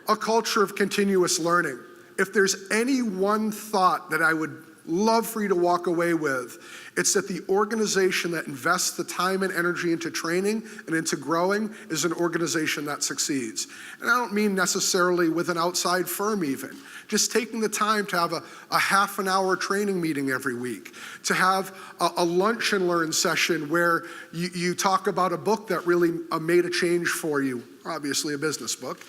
A culture of continuous learning. If there's any one thought that I would love for you to walk away with, it's that the organization that invests the time and energy into training and into growing is an organization that succeeds. And I don't mean necessarily with an outside firm even. Just taking the time to have a half an hour training meeting every week, to have a lunch and learn session where you talk about a book that really made a change for you, obviously a business book,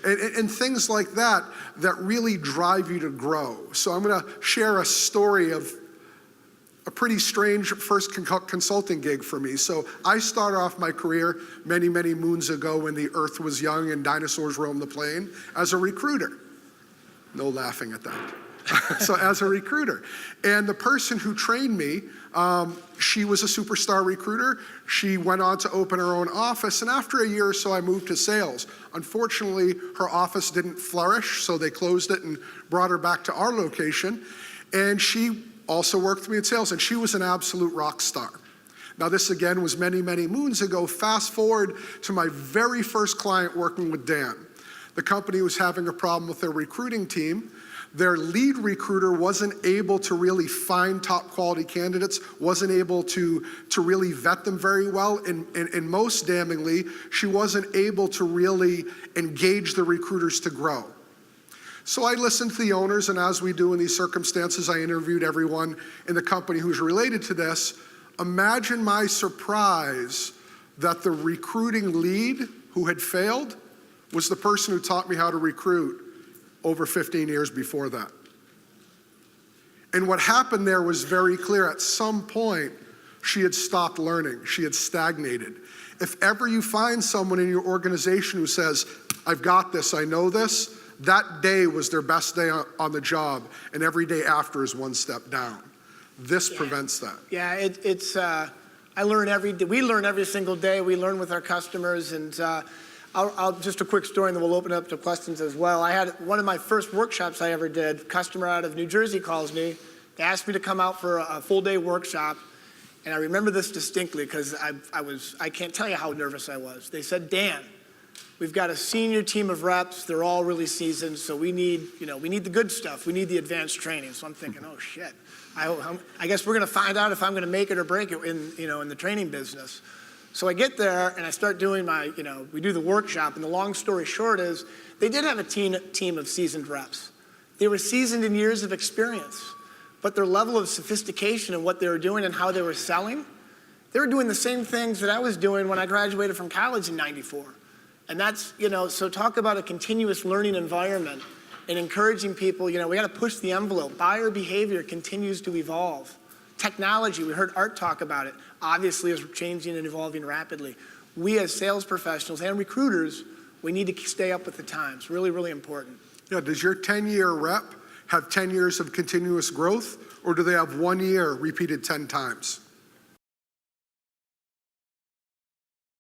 and things like that that really drive you to grow. So I'm gonna share a story of a pretty strange first consulting gig for me. So I started off my career many, many moons ago when the earth was young and dinosaurs roamed the plain as a recruiter. No laughing at that. So as a recruiter. And the person who trained me, she was a superstar recruiter. She went on to open her own office, and after a year or so I moved to sales. Unfortunately, her office didn't flourish, so they closed it and brought her back to our location. And she also worked with me in sales, and she was an absolute rock star. Now this again was many, many moons ago. Fast forward to my very first client working with Dan. The company was having a problem with their recruiting team. Their lead recruiter wasn't able to really find top quality candidates, wasn't able to really vet them very well, and most damningly, she wasn't able to really engage the recruiters to grow. So I listened to the owners, and as we do in these circumstances, I interviewed everyone in the company who's related to this. Imagine my surprise that the recruiting lead who had failed was the person who taught me how to recruit over 15 years before that. And what happened there was very clear. At some point, she had stopped learning. She had stagnated. If ever you find someone in your organization who says, I've got this, I know this, that day was their best day on the job, and every day after is one step down. This prevents that. Yeah, I learn every day. We learn every single day. We learn with our customers, and I'll just a quick story, and then we'll open up to questions as well. I had one of my first workshops I ever did. A customer out of New Jersey calls me. They asked me to come out for a full day workshop, and I remember this distinctly because I can't tell you how nervous I was. They said, Dan, we've got a senior team of reps. They're all really seasoned, so we need the good stuff. We need the advanced training. So I'm thinking, oh shit. I guess we're going to find out if I'm going to make it or break it in the training business. So I get there and I start doing we do the workshop, and the long story short is they did have a team of seasoned reps. They were seasoned in years of experience, but their level of sophistication in what they were doing and how they were selling, they were doing the same things that I was doing when I graduated from college in '94. And that's, so talk about a continuous learning environment and encouraging people, we got to push the envelope. Buyer behavior continues to evolve. Technology, we heard Art talk about it, obviously is changing and evolving rapidly. We as sales professionals and recruiters, we need to stay up with the times. Really, really important. Yeah, does your 10-year rep have 10 years of continuous growth, or do they have 1 year repeated 10 times?